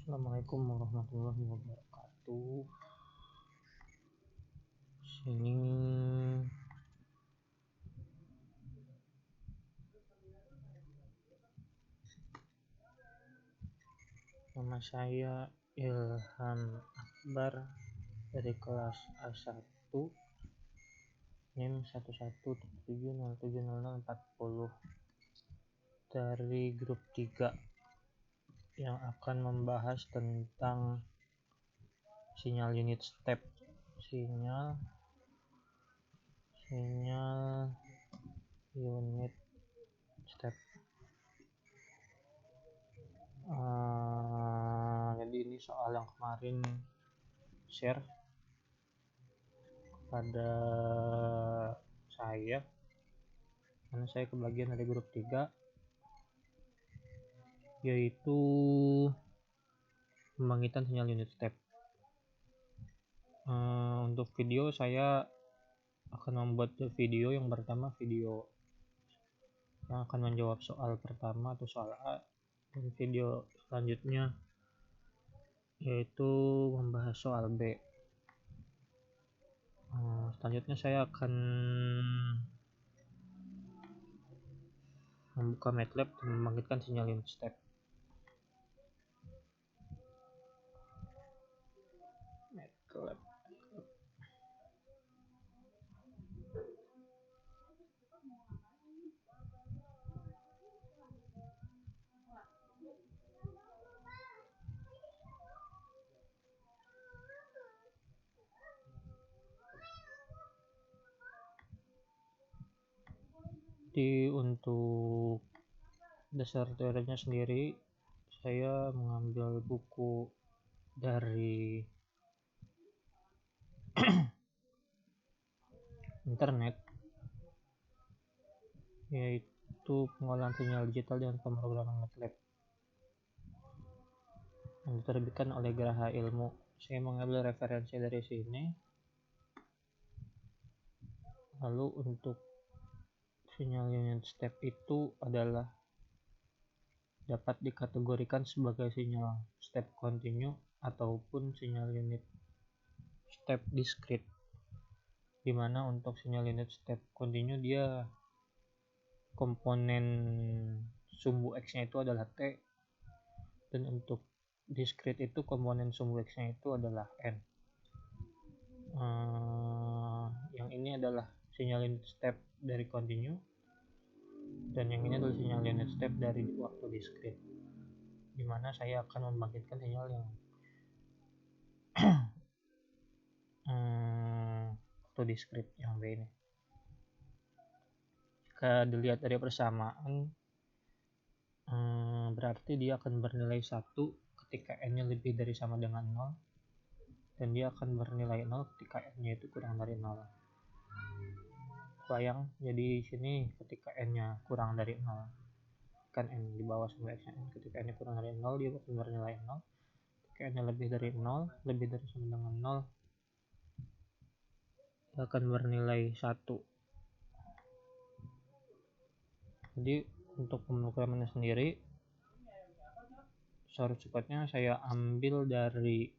Assalamualaikum warahmatullahi wabarakatuh. Sini nama saya Ilham Akbar dari kelas A1 NIM 1177070040 dari grup 3 yang akan membahas tentang sinyal unit step. Sinyal unit step. Jadi ini soal yang kemarin share kepada saya, karena saya kebagian dari grup 3, yaitu pembangkitan sinyal unit step. Untuk video saya akan membuat video yang pertama, video yang akan menjawab soal pertama atau soal A, dan video selanjutnya yaitu membahas soal B. Selanjutnya saya akan membuka MATLAB dan membangkitkan sinyal unit step. MATLAB. Jadi untuk dasar teorinya sendiri saya mengambil buku dari internet, yaitu pengolahan sinyal digital dengan pemrograman MATLAB yang diterbitkan oleh Graha Ilmu. Saya mengambil referensi dari sini. Lalu untuk sinyal unit step itu adalah dapat dikategorikan sebagai sinyal step continue ataupun sinyal unit step discrete, dimana untuk sinyal unit step continue dia komponen sumbu X nya itu adalah T, dan untuk discrete itu komponen sumbu X nya itu adalah N. Yang ini adalah sinyal unit step dari continue, dan yang ini adalah sinyal unit step dari waktu discrete, dimana saya akan membangkitkan sinyal yang waktu discrete yang B ini. Jika dilihat dari persamaan, berarti dia akan bernilai 1 ketika n nya lebih dari sama dengan 0, dan dia akan bernilai 0 ketika n nya itu kurang dari 0. Bayang, jadi sini ketika n nya kurang dari 0, kan n di bawah sumbu X nya n, ketika n nya kurang dari 0 dia akan bernilai 0. Ketika n nya lebih dari 0, lebih dari sama dengan 0, dia akan bernilai 1. Jadi untuk pemrogramannya sendiri, source code-nya saya ambil dari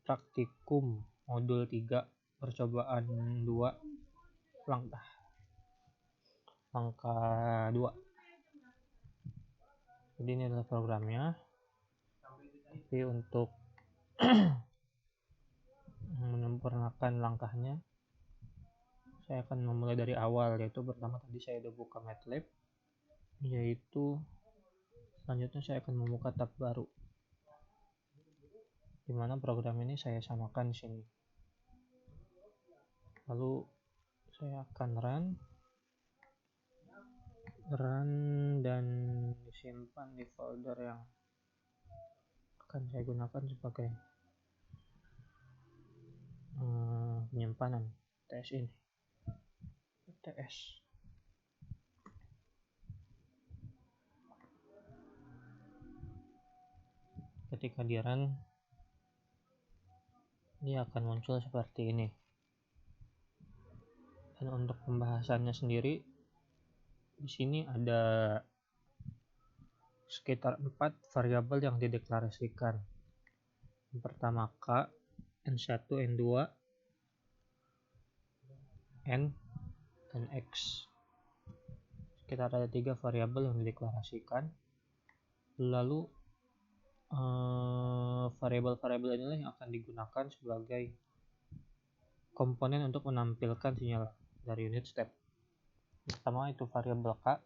praktikum modul 3 percobaan 2 langkah 2. Jadi ini adalah programnya. Tapi untuk menyempurnakan langkahnya, saya akan memulai dari awal, yaitu pertama tadi saya udah buka MATLAB, yaitu selanjutnya saya akan membuka tab baru, dimana program ini saya samakan di sini. Lalu saya akan run dan disimpan di folder yang akan saya gunakan sebagai penyimpanan TS ini. TS. Ketika di run, dia akan muncul seperti ini. Dan untuk pembahasannya sendiri, Di sini ada sekitar 4 variabel yang dideklarasikan. Yang pertama K, N1, N2, N, dan X. Sekitar ada 3 variabel yang dideklarasikan. Lalu variabel-variabel inilah yang akan digunakan sebagai komponen untuk menampilkan sinyal dari unit step. Pertama itu variabel K.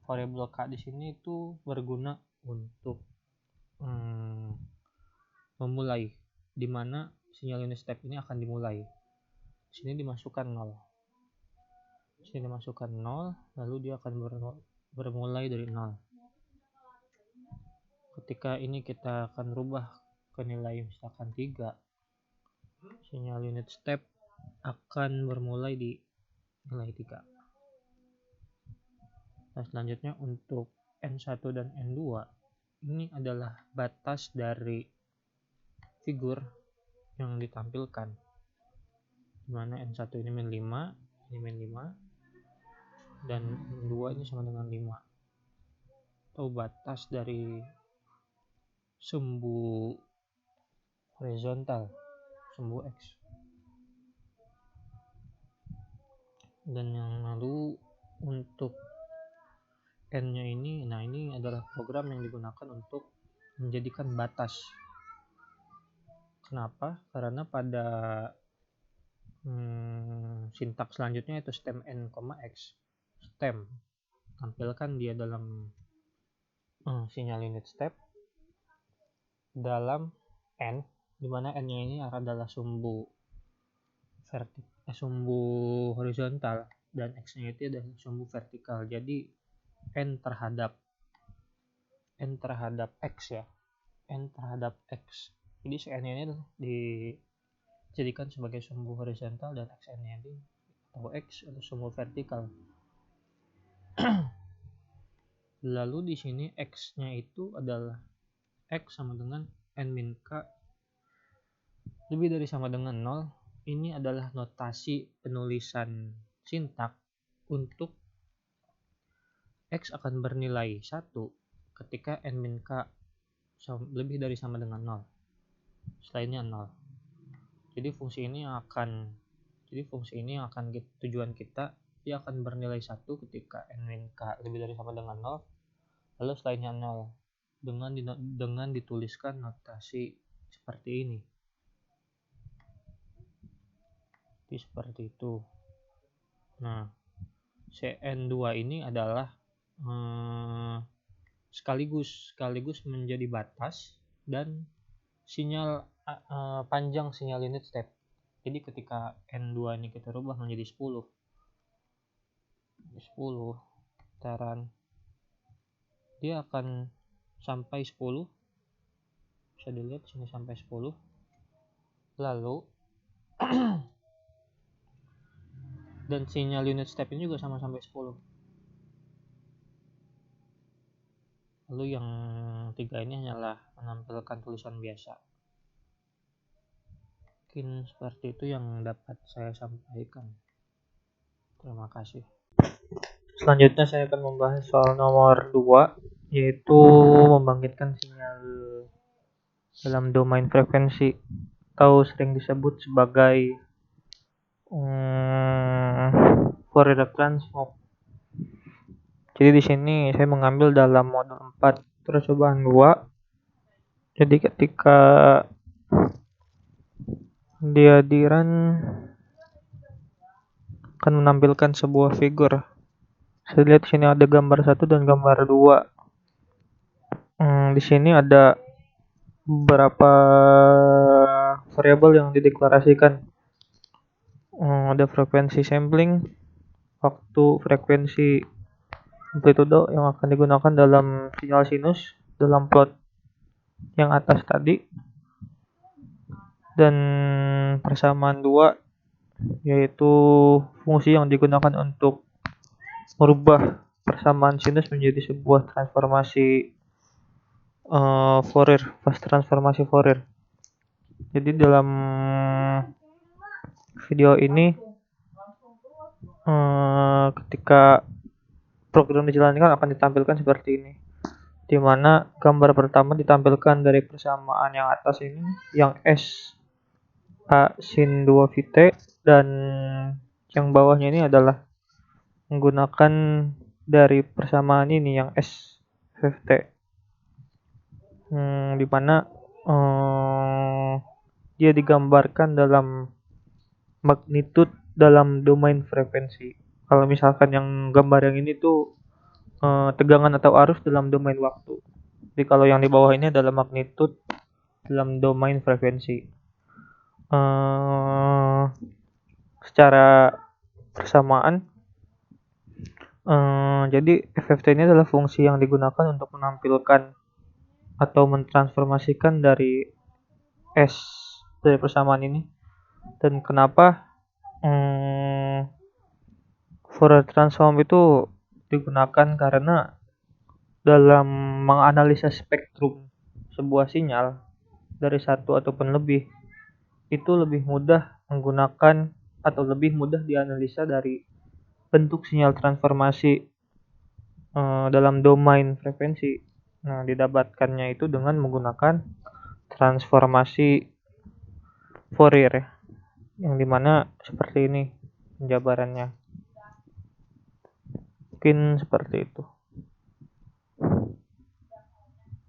Variabel K di sini itu berguna untuk memulai, di mana sinyal unit step ini akan dimulai. Di sini dimasukkan 0. Di sini dimasukkan 0, lalu dia akan bermulai dari 0. Ketika ini kita akan rubah ke nilai misalkan 3, sinyal unit step akan bermulai di nilai 3. Nah, selanjutnya untuk N1 dan N2 ini adalah batas dari figur yang ditampilkan, dimana N1 ini min 5, ini min 5, dan N2 ini sama dengan 5, atau batas dari sumbu horizontal, sumbu X. Dan yang lalu untuk N-nya ini, nah ini adalah program yang digunakan untuk menjadikan batas. Kenapa? Karena pada sintaks selanjutnya itu stem N, X. Stem tampilkan dia dalam sinyal unit step dalam N, dimana N-nya ini adalah sumbu horizontal dan X-nya itu adalah sumbu vertikal. Jadi N terhadap X ya, N terhadap X. Jadi N ini dijadikan sebagai sumbu horizontal dan Xn-nya ini atau X atau sumbu vertikal. Lalu di sini X-nya itu adalah X sama dengan N min K lebih dari sama dengan 0. Ini adalah notasi penulisan sintak untuk X akan bernilai 1 ketika N min K lebih dari sama dengan 0. Selainnya 0. Jadi fungsi ini akan tujuan kita, dia akan bernilai 1 ketika N min K lebih dari sama dengan 0. Lalu selainnya 0 dengan dituliskan notasi seperti ini. Jadi seperti itu. Nah, CN2 ini adalah sekaligus menjadi batas dan sinyal panjang sinyal unit step. Jadi ketika N2 ini kita rubah menjadi 10 putaran, dia akan sampai 10. Bisa dilihat sini sampai 10. Lalu dan sinyal unit step ini juga sama sampai 10. Lalu yang 3 ini hanyalah menampilkan tulisan biasa. Mungkin seperti itu yang dapat saya sampaikan. Terima kasih. Selanjutnya saya akan membahas soal nomor 2, yaitu membangkitkan sinyal dalam domain frekuensi atau sering disebut sebagai Fourier transform. Jadi di sini saya mengambil dalam modul 4 percobaan 2. Jadi ketika dia di-run akan menampilkan sebuah figur. Saya lihat di sini ada gambar 1 dan gambar 2. Di sini ada beberapa variabel yang dideklarasikan. Ada frekuensi sampling, waktu, frekuensi amplitudo yang akan digunakan dalam sinyal sinus dalam plot yang atas tadi, dan persamaan 2, yaitu fungsi yang digunakan untuk merubah persamaan sinus menjadi sebuah transformasi Fourier, fast transformasi Fourier. Jadi dalam video ini ketika program dijalankan akan ditampilkan seperti ini, di mana gambar pertama ditampilkan dari persamaan yang atas ini, yang S A sin 2 Vt, dan yang bawahnya ini adalah menggunakan dari persamaan ini yang S Vt, di mana dia digambarkan dalam magnitude dalam domain frekuensi. Kalau misalkan yang gambar yang ini tuh tegangan atau arus dalam domain waktu. Jadi kalau yang di bawah ini adalah magnitude dalam domain frekuensi. Secara persamaan, jadi FFT ini adalah fungsi yang digunakan untuk menampilkan atau mentransformasikan dari S dari persamaan ini. Dan kenapa Fourier transform itu digunakan? Karena dalam menganalisa spektrum sebuah sinyal dari satu ataupun lebih, itu lebih mudah menggunakan atau lebih mudah dianalisa dari bentuk sinyal transformasi dalam domain frekuensi. Nah, didapatkannya itu dengan menggunakan transformasi Fourier, yang dimana seperti ini penjabarannya. Mungkin seperti itu.